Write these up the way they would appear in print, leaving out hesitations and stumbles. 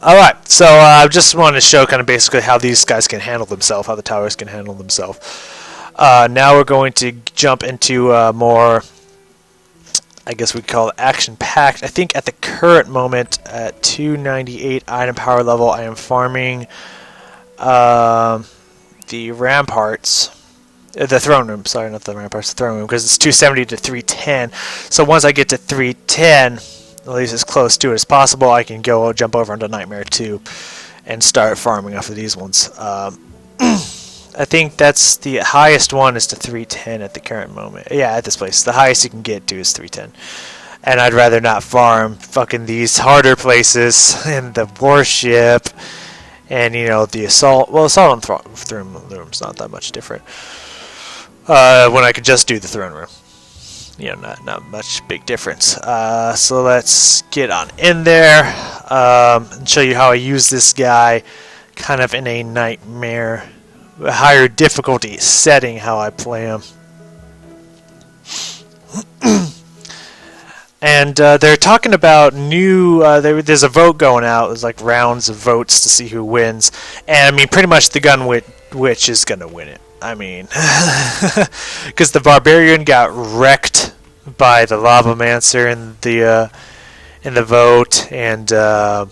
Alright, so I just wanted to show kind of basically how these guys can handle themselves, how the towers can handle themselves. Now we're going to jump into more, I guess we'd call it action-packed. I think at the current moment, at 298 item power level, I am farming the ramparts. The throne room, sorry, not the ramparts, the throne room, because it's 270 to 310. So once I get to 310, at least as close to it as possible, I can go jump over into Nightmare 2 and start farming off of these ones. I think that's the highest one is to 310 at the current moment. Yeah, at this place. The highest you can get to is 310. And I'd rather not farm fucking these harder places and the warship and, you know, the assault. Well, assault on throne room's not that much different. When I could just do the throne room. You know, not much big difference. So let's get on in there and show you how I use this guy kind of in a nightmare, higher difficulty setting, how I play him. And they're talking about new, there's a vote going out. There's like rounds of votes to see who wins. And I mean, pretty much the gun witch is going to win it. I mean, because the barbarian got wrecked by the lava mancer in the vote, and the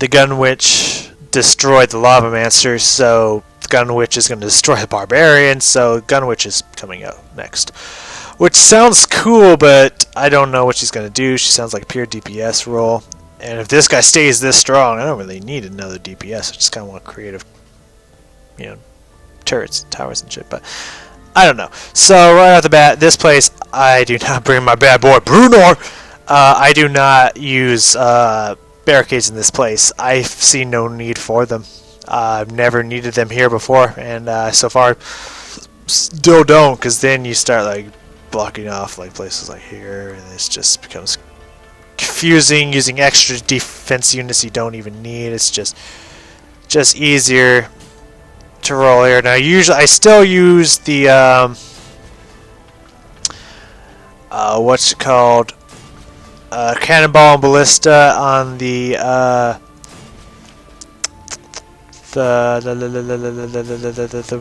gun witch destroyed the lava mancer, so the gun witch is going to destroy the barbarian. So gun witch is coming out next, which sounds cool, but I don't know what she's going to do. She sounds like a pure DPS role. And if this guy stays this strong, I don't really need another DPS. I just kind of want creative, you know, turrets, towers, and shit. But I don't know. So right off the bat, this place, I do not bring my bad boy Brunor. I do not use barricades in this place. I see no need for them. I've never needed them here before, and so far still don't. Because then you start like blocking off like places like here, and it just becomes confusing using extra defense units you don't even need. It's just easier to roll here. Now usually I still use the what's it called, cannonball and ballista on the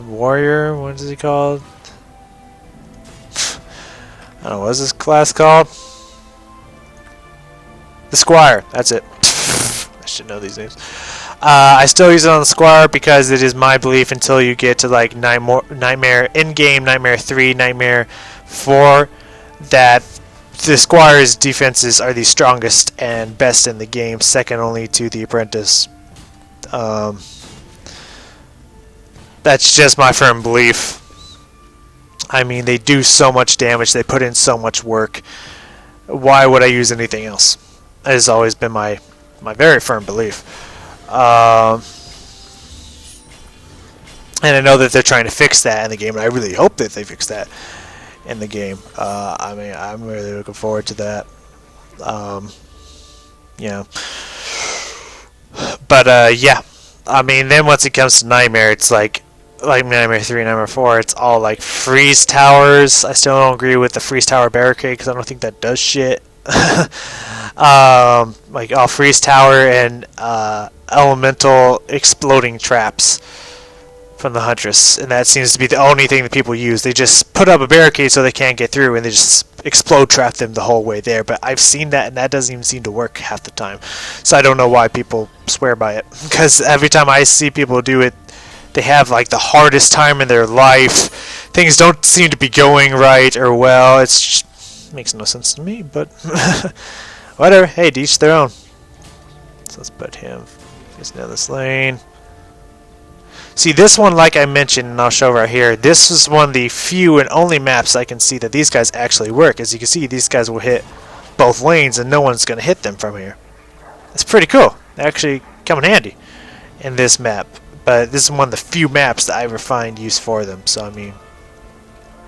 warrior. What is he called? I don't know, what is this class called? The Squire, that's it. I should know these names. I still use it on the Squire because it is my belief until you get to like Nightmare in-game, Nightmare 3, Nightmare 4, that the Squire's defenses are the strongest and best in the game, second only to the Apprentice. That's just my firm belief. I mean, they do so much damage, they put in so much work. Why would I use anything else? That has always been my very firm belief. And I know that they're trying to fix that in the game, and I really hope that they fix that in the game. I mean, I'm really looking forward to that. Yeah. But, yeah. I mean, then once it comes to Nightmare, it's like Nightmare 3, Nightmare 4, it's all like freeze towers. I still don't agree with the freeze tower barricade because I don't think that does shit. Like all freeze tower and elemental exploding traps from the Huntress, and that seems to be the only thing that people use. They just put up a barricade so they can't get through, and they just explode trap them the whole way there. But I've seen that, and that doesn't even seem to work half the time. So I don't know why people swear by it, because every time I see people do it, they have like the hardest time in their life. Things don't seem to be going right or well. It's just makes no sense to me, but whatever. Hey, to each their own. So let's put him just down this lane. See, this one, like I mentioned, and I'll show right here, this is one of the few and only maps I can see that these guys actually work. As you can see, these guys will hit both lanes, and no one's going to hit them from here. It's pretty cool. They actually come in handy in this map. But this is one of the few maps that I ever find use for them. So, I mean,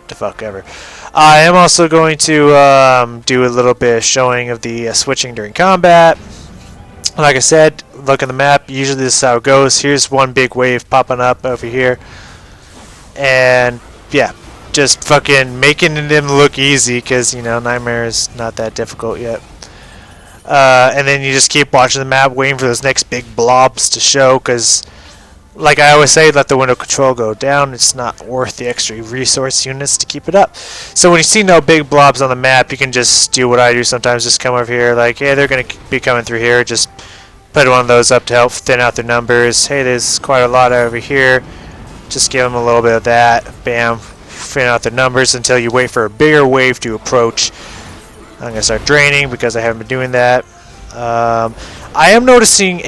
the fuck ever. I am also going to do a little bit of showing of the switching during combat. Like I said, look at the map. Usually this is how it goes. Here's one big wave popping up over here. And, yeah, just fucking making them look easy because, you know, Nightmare is not that difficult yet. And then you just keep watching the map, waiting for those next big blobs to show, because, like I always say, let the window control go down. It's not worth the extra resource units to keep it up. So when you see no big blobs on the map, you can just do what I do sometimes, just come over here, like, hey, they're going to be coming through here, just put one of those up to help thin out their numbers. Hey, there's quite a lot over here. Just give them a little bit of that. Bam. Thin out their numbers until you wait for a bigger wave to approach. I'm going to start draining because I haven't been doing that. I am noticing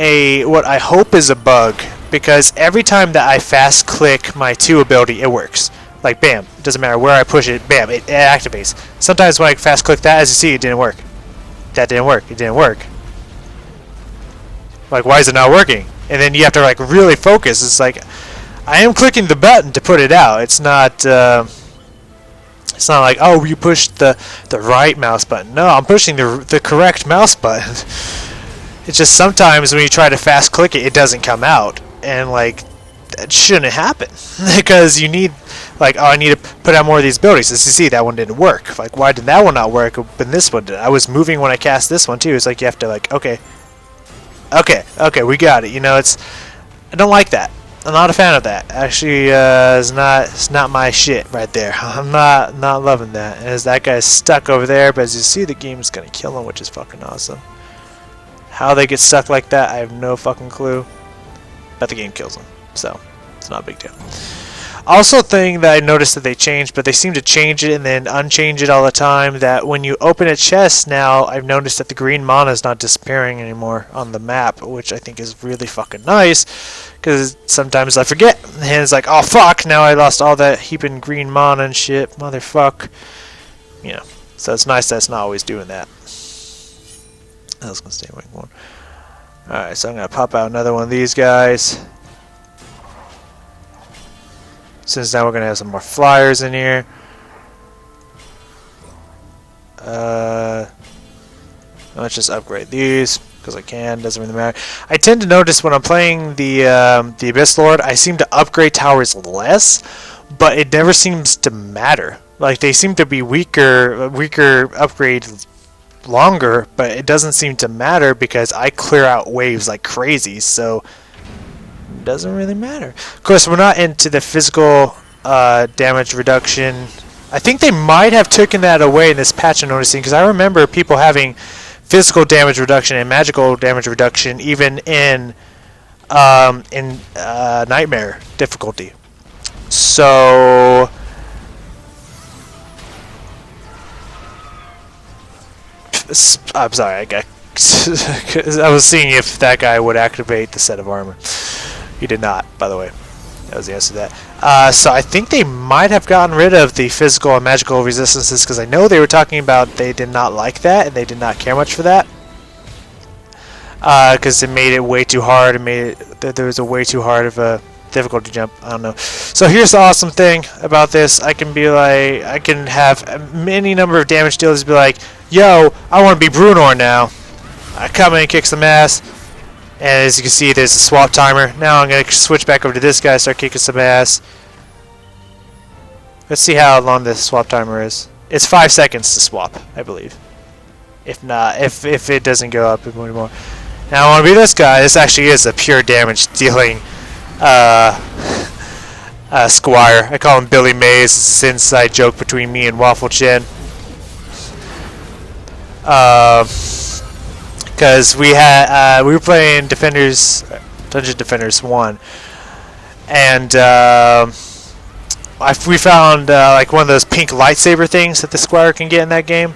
what I hope is a bug, because every time that I fast click my 2 ability, it works. Like, bam. It doesn't matter where I push it. Bam. It activates. Sometimes when I fast click that, as you see, it didn't work. That didn't work. It didn't work. Like, why is it not working? And then you have to, like, really focus. It's like, I am clicking the button to put it out. It's not like, oh, you pushed the right mouse button. No, I'm pushing the correct mouse button. It's just sometimes when you try to fast click it, it doesn't come out. And, like, that shouldn't happen. Because you need, like, oh, I need to put out more of these abilities. As you see, that one didn't work. Like, why did that one not work, but this one did? I was moving when I cast this one, too. It's like you have to, like, okay, we got it. You know, I don't like that. I'm not a fan of that. Actually, it's not my shit right there. I'm not loving that. As that guy's stuck over there, but as you see, the game's gonna kill him, which is fucking awesome. How they get stuck like that, I have no fucking clue. But the game kills him, so it's not a big deal. Also, a thing that I noticed that they changed, but they seem to change it and then unchange it all the time, that when you open a chest now, I've noticed that the green mana is not disappearing anymore on the map, which I think is really fucking nice, because sometimes I forget, and it's like, oh fuck, now I lost all that heaping green mana and shit, motherfuck. You know, so it's nice that it's not always doing that. I was going to stay away one. Alright, so I'm going to pop out another one of these guys. Since now we're going to have some more flyers in here. Let's just upgrade these, because I can, doesn't really matter. I tend to notice when I'm playing the Abyss Lord, I seem to upgrade towers less, but it never seems to matter. Like, they seem to be weaker upgrade longer, but it doesn't seem to matter because I clear out waves like crazy, so doesn't really matter. Of course, we're not into the physical damage reduction. I think they might have taken that away in this patch, I'm noticing, because I remember people having physical damage reduction and magical damage reduction even in Nightmare difficulty. So I'm sorry, I was seeing if that guy would activate the set of armor. He did not, by the way. That was the answer to that. So I think they might have gotten rid of the physical and magical resistances, because I know they were talking about they did not like that, and they did not care much for that. Because it made it way too hard, there was a way too hard of a difficulty jump. I don't know. So here's the awesome thing about this. I can be like, I can have any number of damage dealers be like, yo, I want to be Brunor now. I come in and kick some ass. And as you can see, there's a swap timer. Now I'm going to switch back over to this guy, start kicking some ass. Let's see how long this swap timer is. It's 5 seconds to swap, I believe. If not, if it doesn't go up anymore. Now I want to be this guy. This actually is a pure damage dealing squire. I call him Billy Mays. It's an inside joke between me and Waffle Chin. Because we were playing Dungeon Defenders 1, and we found like one of those pink lightsaber things that the squire can get in that game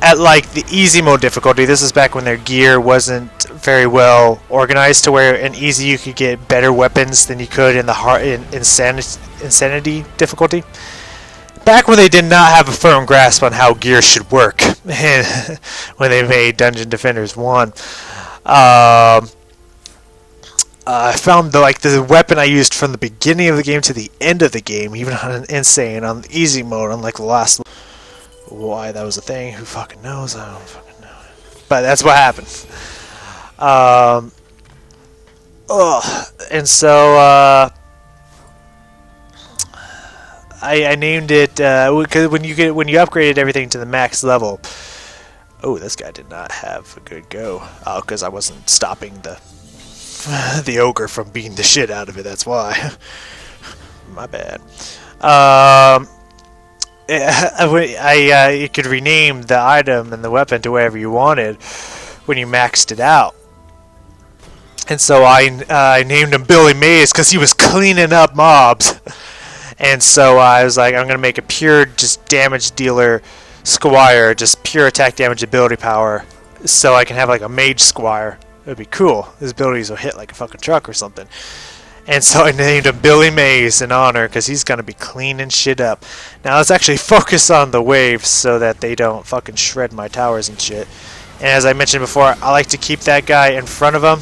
at like the easy mode difficulty. This is back when their gear wasn't very well organized, to where in easy you could get better weapons than you could in the insanity difficulty. Back when they did not have a firm grasp on how gear should work, when they made Dungeon Defenders 1, I found the weapon I used from the beginning of the game to the end of the game, even on an insane, on the easy mode, on like the last. Why that was a thing? Who fucking knows? I don't fucking know. But that's what happened. And so I named it because when you upgraded everything to the max level. Oh, this guy did not have a good go. Oh, because I wasn't stopping the ogre from beating the shit out of it. That's why. My bad. You could rename the item and the weapon to whatever you wanted when you maxed it out. And so I named him Billy Mays because he was cleaning up mobs. And so I was like, I'm going to make a pure just damage dealer squire, just pure attack damage ability power, so I can have like a mage squire. It would be cool. His abilities will hit like a fucking truck or something. And so I named him Billy Mays in honor because he's going to be cleaning shit up. Now let's actually focus on the waves so that they don't fucking shred my towers and shit. And as I mentioned before, I like to keep that guy in front of him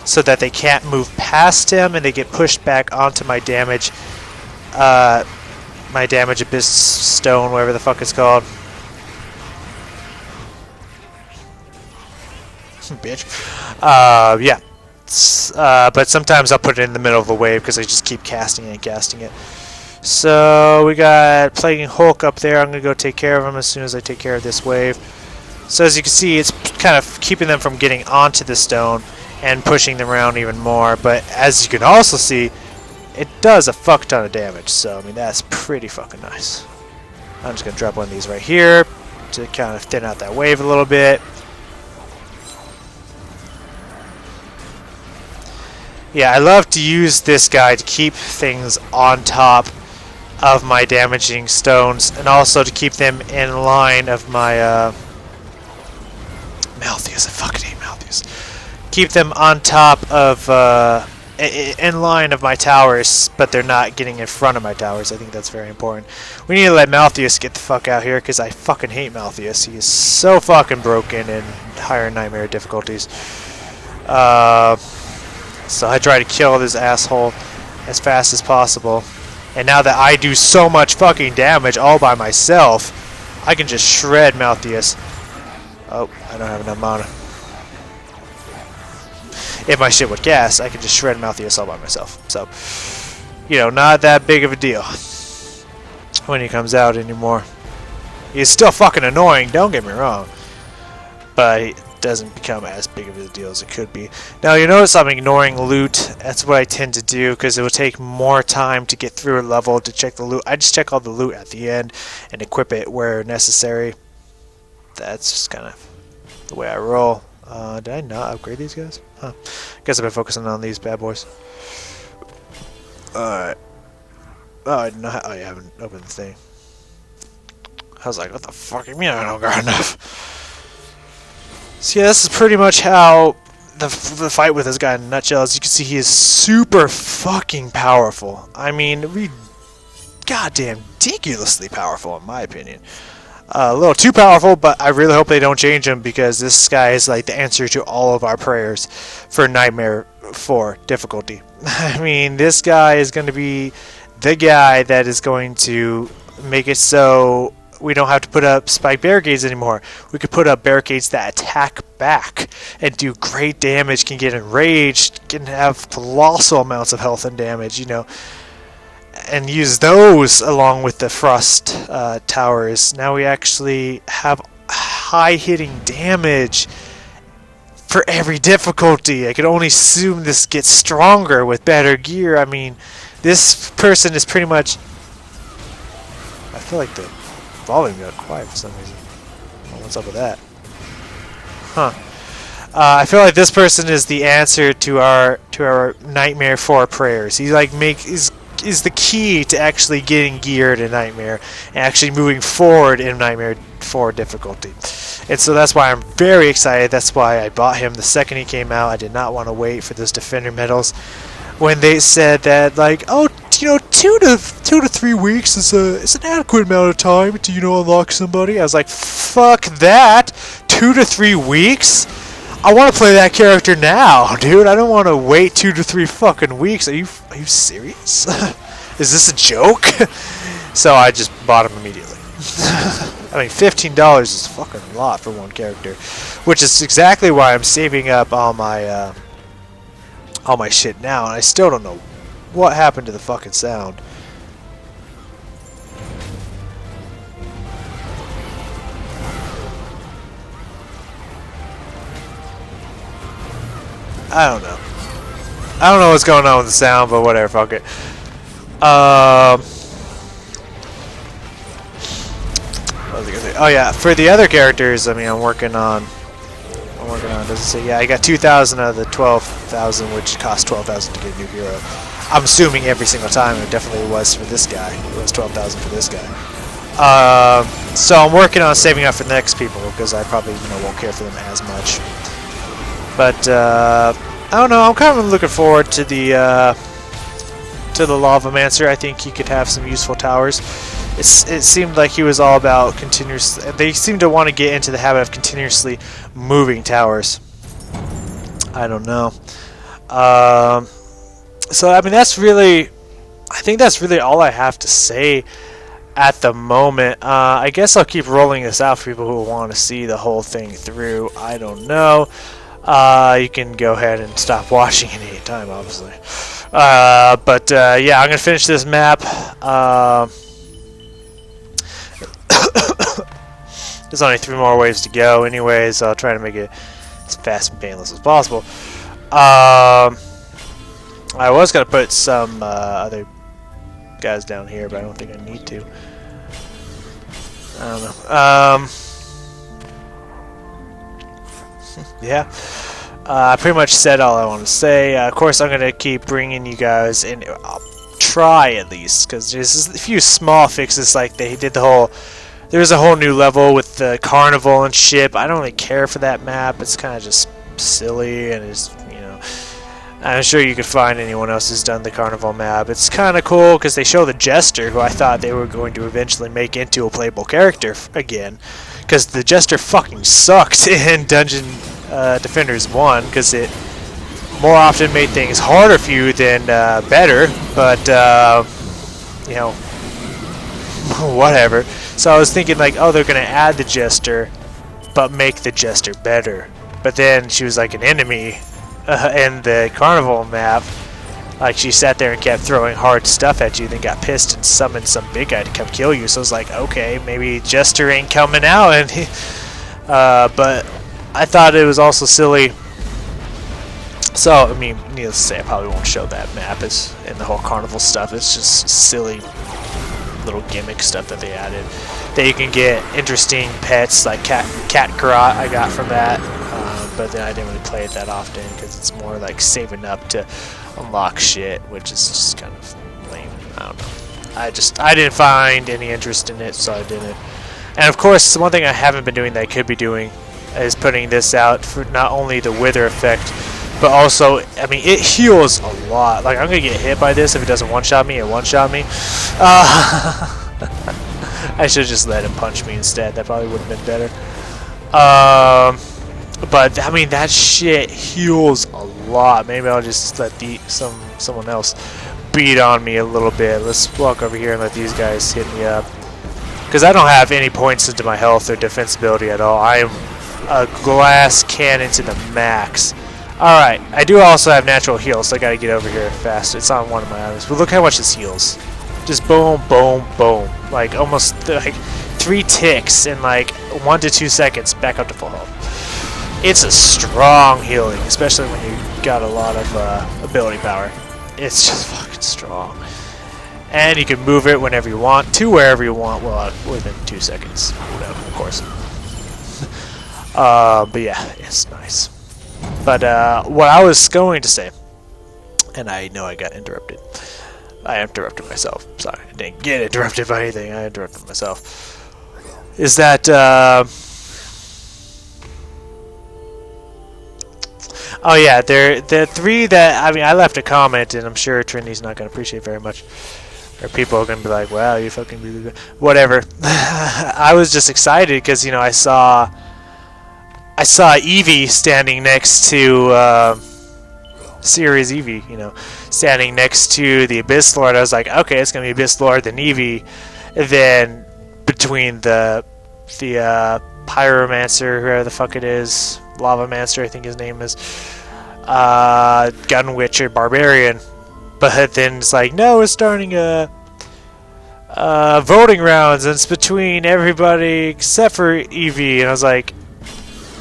so that they can't move past him and they get pushed back onto my damage abyss stone, whatever the fuck it's called. Bitch. Yeah. But sometimes I'll put it in the middle of the wave because I just keep casting it and casting it. So we got Plaguing Hulk up there. I'm going to go take care of him as soon as I take care of this wave. So as you can see, it's kind of keeping them from getting onto the stone and pushing them around even more. But as you can also see, it does a fuck ton of damage. So, I mean, that's pretty fucking nice. I'm just going to drop one of these right here to kind of thin out that wave a little bit. Yeah, I love to use this guy to keep things on top of my damaging stones, and also to keep them in line of my Malthius. I fucking hate Malthius. Keep them on top of in line of my towers, but they're not getting in front of my towers. I think that's very important. We need to let Malthius get the fuck out here because I fucking hate Malthius. He is so fucking broken in higher nightmare difficulties. So I try to kill this asshole as fast as possible. And now that I do so much fucking damage all by myself, I can just shred Malthius. Oh, I don't have enough mana. If my shit would gas, I could just shred Malthius all by myself. So, you know, not that big of a deal when he comes out anymore. He's still fucking annoying, don't get me wrong. But it doesn't become as big of a deal as it could be. Now, you notice I'm ignoring loot. That's what I tend to do because it will take more time to get through a level to check the loot. I just check all the loot at the end and equip it where necessary. That's just kind of the way I roll. Did I not upgrade these guys? Huh. Guess I've been focusing on these bad boys. Alright. Oh, I haven't opened the thing. I was like, what the fuck do you mean I don't got enough? So yeah, this is pretty much how the fight with this guy in a nutshell. As you can see, he is super fucking powerful. I mean, goddamn ridiculously powerful in my opinion. A little too powerful, but I really hope they don't change him because this guy is like the answer to all of our prayers for Nightmare 4 difficulty. I mean, this guy is going to be the guy that is going to make it so we don't have to put up spike barricades anymore. We could put up barricades that attack back and do great damage, can get enraged, can have colossal amounts of health and damage, you know, and use those along with the frost towers. Now we actually have high hitting damage for every difficulty. I can only assume this gets stronger with better gear. I mean, this person is pretty much... I feel like the volume got quiet for some reason. Oh, what's up with that? Huh. I feel like this person is the answer to our Nightmare 4 prayers. He like is the key to actually getting geared in Nightmare and actually moving forward in Nightmare 4 difficulty. And so that's why I'm very excited. That's why I bought him the second he came out. I did not want to wait for those Defender medals. When they said that, like, oh, you know, 2 to 3 weeks is an adequate amount of time to, you know, unlock somebody. I was like, fuck that. 2 to 3 weeks? I want to play that character now, dude. I don't want to wait 2 to 3 fucking weeks. Are you serious? Is this a joke? So I just bought him immediately. I mean, $15 is fucking a lot for one character, which is exactly why I'm saving up all my shit now, and I still don't know what happened to the fucking sound. I don't know. I don't know what's going on with the sound, but whatever, fuck it. What was I gonna say? Oh yeah, for the other characters, I mean, I'm working on. Does it say? Yeah, I got 2,000 out of the 12,000, which cost 12,000 to get a new hero. I'm assuming every single time. It definitely was for this guy. It was 12,000 for this guy. So I'm working on saving up for the next people because I probably won't care for them as much. But I don't know. I'm kind of looking forward to the Lavamancer. I think he could have some useful towers. It seemed like he was all about continuous. They seem to want to get into the habit of continuously moving towers. I don't know. So I mean, that's really. I think that's really all I have to say at the moment. I guess I'll keep rolling this out for people who want to see the whole thing through. I don't know. You can go ahead and stop watching at any time, obviously. But yeah, I'm gonna finish this map. There's only 3 more waves to go anyways, so I'll try to make it as fast and painless as possible. I was going to put some other guys down here, but I don't think I need to. I don't know. Yeah. I pretty much said all I want to say. Of course, I'm going to keep bringing you guys in. I'll try at least, because there's a few small fixes, like they did the whole... There's a whole new level with the carnival and ship. I don't really care for that map. It's kind of just silly, and it's, I'm sure you could find anyone else who's done the carnival map. It's kind of cool because they show the Jester, who I thought they were going to eventually make into a playable character again, because the Jester fucking sucked in Dungeon Defenders 1, because it more often made things harder for you than better, but whatever. So I was thinking like, oh, they're gonna add the Jester, but make the Jester better. But then she was like an enemy in the Carnival map. Like she sat there and kept throwing hard stuff at you, then got pissed and summoned some big guy to come kill you. So I was like, okay, maybe Jester ain't coming out. And but I thought it was also silly. So I mean, needless to say, I probably won't show that map as in the whole Carnival stuff. It's just silly little gimmick stuff that they added. That you can get interesting pets like cat Karat I got from that, but then I didn't really play it that often because it's more like saving up to unlock shit, which is just kind of lame. I don't know. I didn't find any interest in it, so I didn't. And of course, one thing I haven't been doing that I could be doing is putting this out for not only the wither effect, but also, I mean, it heals a lot. Like, I'm going to get hit by this if it doesn't one-shot me, it one-shot me. I should have just let him punch me instead. That probably would have been better. But, I mean, that shit heals a lot. Maybe I'll just let someone else beat on me a little bit. Let's walk over here and let these guys hit me up. Because I don't have any points into my health or defensibility at all. I am a glass cannon to the max. Alright, I do also have natural heals, so I gotta get over here fast. It's on one of my items. But look how much this heals. Just boom, boom, boom. Like, almost, like, 3 ticks in, like, 1 to 2 seconds back up to full health. It's a strong healing, especially when you got a lot of ability power. It's just fucking strong. And you can move it whenever you want, to wherever you want, well, within 2 seconds. Whatever, of course. But yeah, it's nice. But what I was going to say, and I know I got interrupted. I interrupted myself. Sorry, I didn't get interrupted by anything. I interrupted myself. Is that... oh yeah, the 3 that... I mean, I left a comment, and I'm sure Trinity's not going to appreciate very much. Or people are going to be like, wow, you fucking... Whatever. I was just excited because, I saw Eevee standing next to Series Eevee, standing next to the Abyss Lord. I was like, okay, it's gonna be Abyss Lord, then Eevee, and then between the Pyromancer, whoever the fuck it is, Lavamancer, I think his name is, Gun Witcher, Barbarian. But then it's like, no, we're starting a voting rounds, and it's between everybody except for Eevee, and I was like,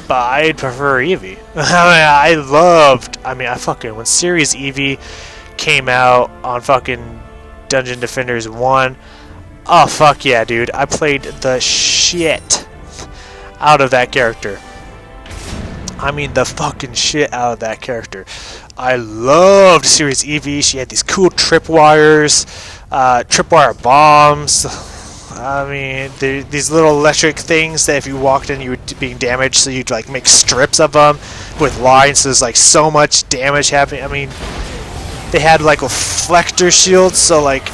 but I'd prefer Eevee. I fucking, when Series Eevee came out on fucking Dungeon Defenders 1, oh fuck yeah, dude. I played the shit out of that character. I mean the fucking shit out of that character. I loved Series Eevee. She had these cool tripwires, tripwire bombs. I mean, these little electric things that if you walked in, you would be damaged, so you'd like make strips of them with lines. So there's like so much damage happening. I mean, they had like reflector shields, so like,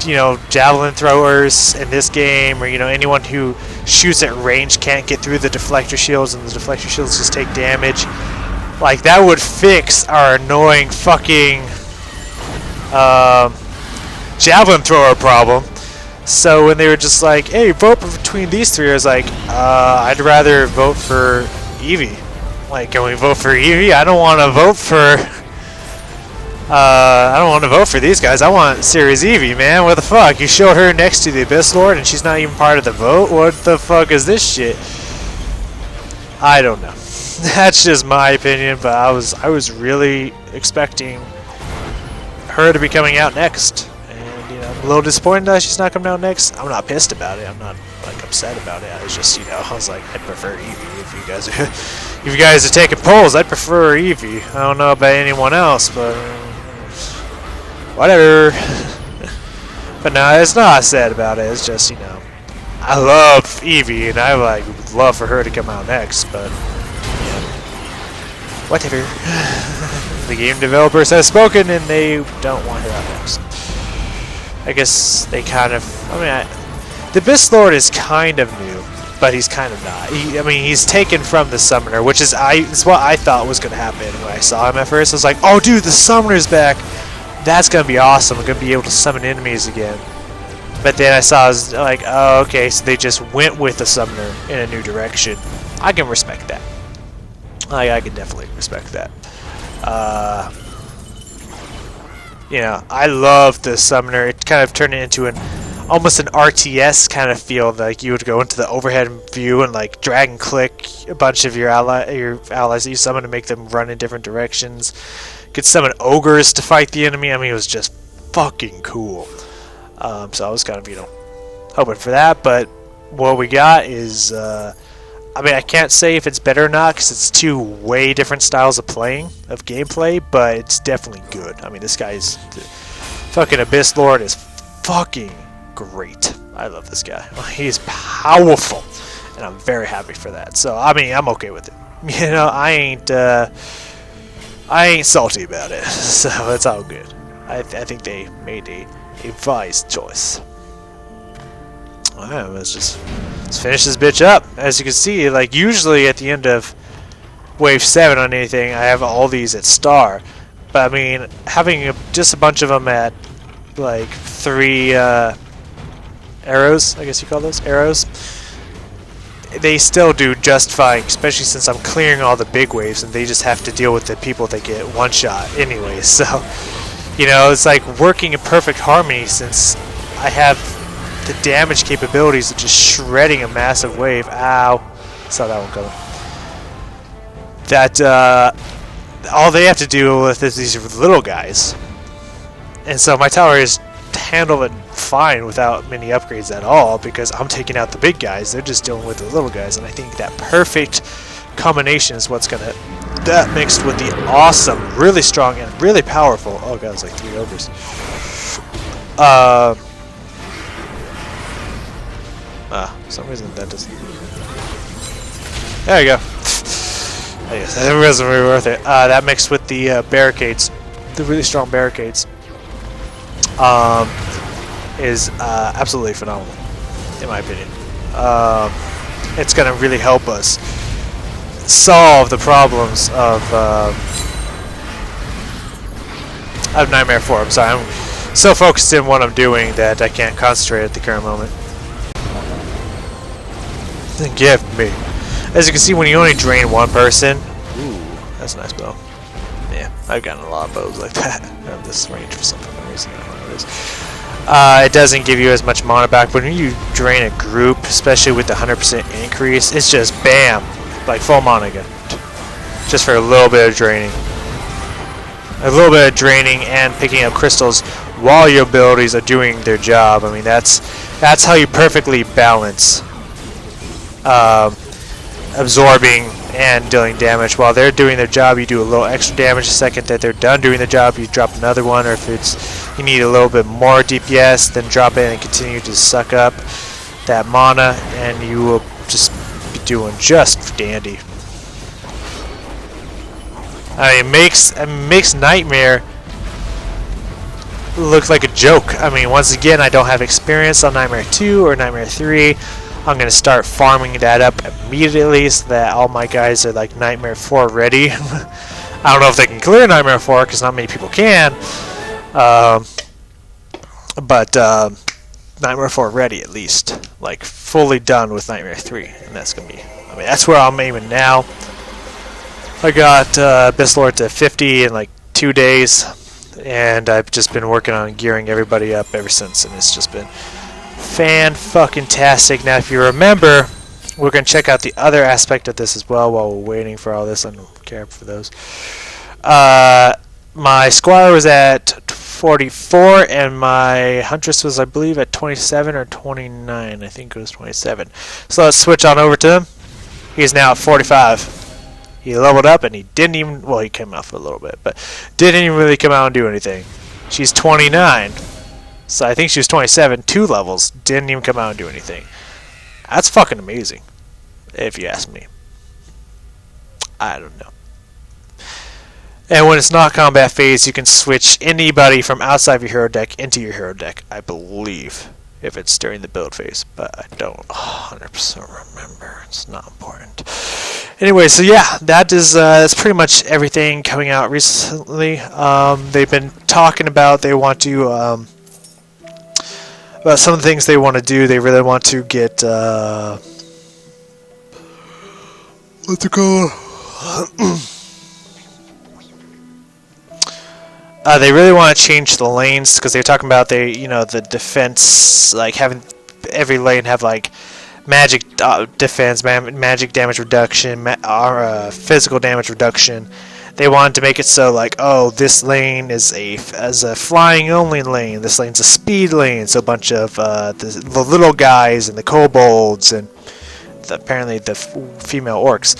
you know, javelin throwers in this game, or you know, anyone who shoots at range can't get through the deflector shields, and the deflector shields just take damage. Like, that would fix our annoying fucking javelin thrower problem. So when they were just like, hey, vote between these three, I was like, I'd rather vote for Eevee. Like, can we vote for Eevee? I don't want to vote for these guys. I want Series Eevee, man. What the fuck? You showed her next to the Abyss Lord and she's not even part of the vote? What the fuck is this shit? I don't know. That's just my opinion, but I was really expecting her to be coming out next. And, you know, I'm a little disappointed that she's not coming out next. I'm not pissed about it. I'm not, like, upset about it. I was just, you know, I was like, I'd prefer Eevee if you guys are, if you guys are taking polls. I'd prefer Eevee. I don't know about anyone else, but whatever. But no, it's not sad about it. It's just, you know, I love Eevee, and I like would love for her to come out next, but yeah, whatever. The game developers have spoken, and they don't want her out next. I guess they kind of. I mean, the Abyss Lord is kind of new, but he's kind of not. I mean, he's taken from the Summoner, which is it's what I thought was going to happen when I saw him at first. I was like, oh, dude, the Summoner's back. That's going to be awesome. I'm going to be able to summon enemies again. But then I saw, I was like, oh, okay, so they just went with the Summoner in a new direction. I can respect that. I can definitely respect that. You know, I love the Summoner. It kind of turned it into almost an RTS kind of feel. Like you would go into the overhead view and like drag and click a bunch of your allies that you summon to make them run in different directions. You could summon ogres to fight the enemy. I mean, it was just fucking cool. So I was kind of, you know, hoping for that, but what we got is, I mean, I can't say if it's better or not, because it's two way different styles of gameplay, but it's definitely good. I mean, this guy's, fucking Abyss Lord is fucking great. I love this guy. He's powerful, and I'm very happy for that. So, I mean, I'm okay with it. You know, I ain't salty about it, so it's all good. I think they made a wise choice. Alright, let's finish this bitch up. As you can see, like usually at the end of Wave 7 on anything, I have all these at star. But I mean, having just a bunch of them at like 3 arrows, I guess you call those arrows, they still do just fine, especially since I'm clearing all the big waves and they just have to deal with the people that get one shot anyway. So, you know, it's like working in perfect harmony since I have the damage capabilities of just shredding a massive wave. Ow. Saw that one coming. That, all they have to deal with is these little guys. And so my tower is handle it fine without many upgrades at all because I'm taking out the big guys. They're just dealing with the little guys. And I think that perfect combination is what's going to... That mixed with the awesome, really strong, and really powerful... Oh god, it's like 3 ogres. For some reason that doesn't... There you go. I guess it wasn't really worth it. That mixed with the barricades, the really strong barricades, is absolutely phenomenal, in my opinion. It's going to really help us solve the problems of Nightmare 4. I'm sorry, I'm so focused in what I'm doing that I can't concentrate at the current moment. Give me. As you can see, when you only drain one person, ooh, that's a nice bow. Yeah, I've gotten a lot of bows like that at this range for some fucking reason. I don't know what it is. It doesn't give you as much mana back, but when you drain a group, especially with the 100% increase, it's just BAM! like full mana again, just for a little bit of draining. A little bit of draining and picking up crystals while your abilities are doing their job. I mean, that's how you perfectly balance absorbing and dealing damage. While they're doing their job, you do a little extra damage. The second that they're done doing their job, you drop another one, or if it's you need a little bit more DPS, then drop it and continue to suck up that mana, and you will just be doing just dandy. I mean, it makes Nightmare look like a joke. I mean, once again, I don't have experience on Nightmare 2 or Nightmare 3. I'm going to start farming that up immediately so that all my guys are like Nightmare 4 ready. I don't know if they can clear Nightmare 4 because not many people can. But Nightmare 4 ready at least. Like fully done with Nightmare 3. And that's going to be, I mean, that's where I'm aiming now. I got Abyss Lord to 50 in like 2 days. And I've just been working on gearing everybody up ever since. And it's just been fan-fucking-tastic. Now, if you remember, we're going to check out the other aspect of this as well while we're waiting for all this. I don't care for those. My Squire was at 44, and my Huntress was, I believe, at 27 or 29. I think it was 27. So let's switch on over to him. He's now at 45. He leveled up, and he didn't even... Well, he came out for a little bit, but didn't even really come out and do anything. She's 29. So I think she was 27, 2 levels, didn't even come out and do anything. That's fucking amazing, if you ask me. I don't know. And when it's not combat phase, you can switch anybody from outside of your hero deck into your hero deck, I believe, if it's during the build phase. But I don't 100% remember. It's not important. Anyway, so yeah, that's pretty much everything coming out recently. They've been talking about they want to... about some of the things they want to do. They really want to get what's it called? They really want to change the lanes because they're talking about the defense, like having every lane have like magic defense, magic damage reduction, or physical damage reduction. They wanted to make it so like, oh, this lane is a flying only lane. This lane's a speed lane. So a bunch of the little guys and the kobolds and apparently the female orcs.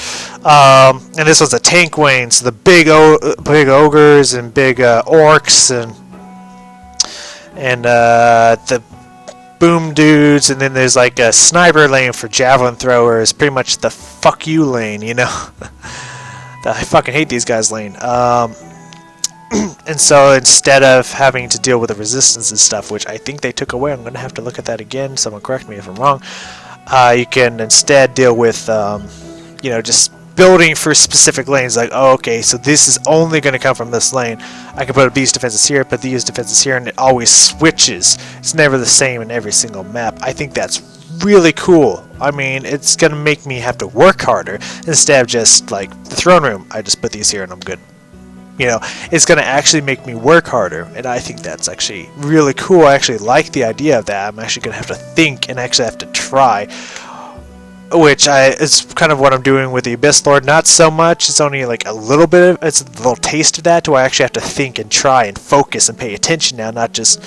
And this was a tank lane. So the big ogres and big orcs and the boom dudes. And then there's like a sniper lane for javelin throwers. Pretty much the fuck you lane, you know. I fucking hate these guys lane. And so instead of having to deal with the resistance and stuff, which I think they took away, I'm going to have to look at that again. Someone correct me if I'm wrong. You can instead deal with, just building for specific lanes. Like, oh, okay, so this is only going to come from this lane. I can put these defenses here, put these defenses here, and it always switches. It's never the same in every single map. I think that's really cool. I mean, it's gonna make me have to work harder instead of just like the throne room. I just put these here and I'm good. You know, it's gonna actually make me work harder, and I think that's actually really cool. I actually like the idea of that. I'm actually gonna have to think and actually have to try, which it's kind of what I'm doing with the Abyss Lord. Not so much. It's only like a little bit. It's a little taste of that, to where I actually have to think and try and focus and pay attention now, not just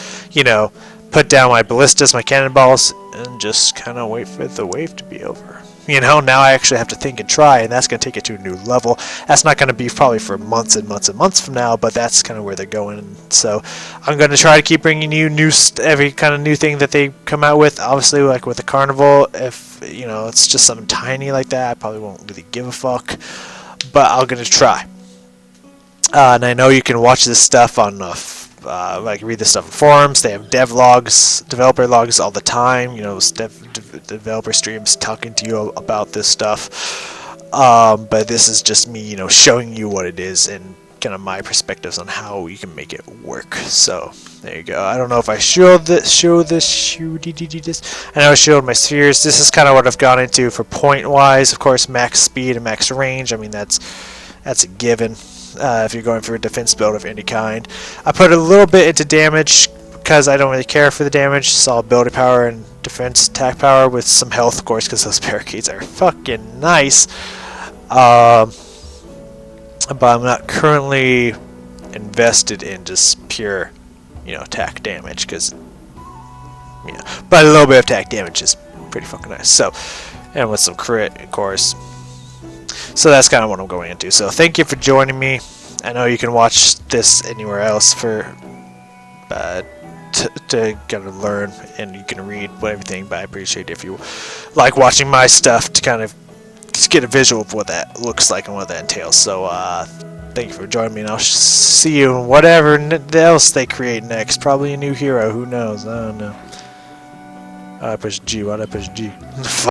put down my ballistas, my cannonballs, and just kind of wait for the wave to be over. Now I actually have to think and try, and that's going to take it to a new level. That's not going to be probably for months and months and months from now, but that's kind of where they're going. So I'm going to try to keep bringing you every kind of new thing that they come out with. Obviously, like with the carnival, if it's just something tiny like that, I probably won't really give a fuck, but I'm going to try. And I know you can watch this stuff on read this stuff in forums. They have developer logs all the time. Developer streams talking to you about this stuff. But this is just me, showing you what it is and kind of my perspectives on how you can make it work. So there you go. I don't know if I showed this. I know I showed my spheres. This is kind of what I've gone into for point wise. Of course, max speed and max range. I mean, that's a given. If you're going for a defense build of any kind. I put a little bit into damage because I don't really care for the damage. It's all ability power and defense attack power with some health, of course, because those barricades are fucking nice. But I'm not currently invested in just pure, attack damage, because, but a little bit of attack damage is pretty fucking nice. So, and with some crit, of course. So that's kind of what I'm going into. So thank you for joining me. I know you can watch this anywhere else for to kind of learn, and you can read everything, but I appreciate if you like watching my stuff to kind of just get a visual of what that looks like and what that entails. So thank you for joining me, and I'll see you in whatever else they create next. Probably a new hero, who knows, I don't know. I push G, why'd I push G?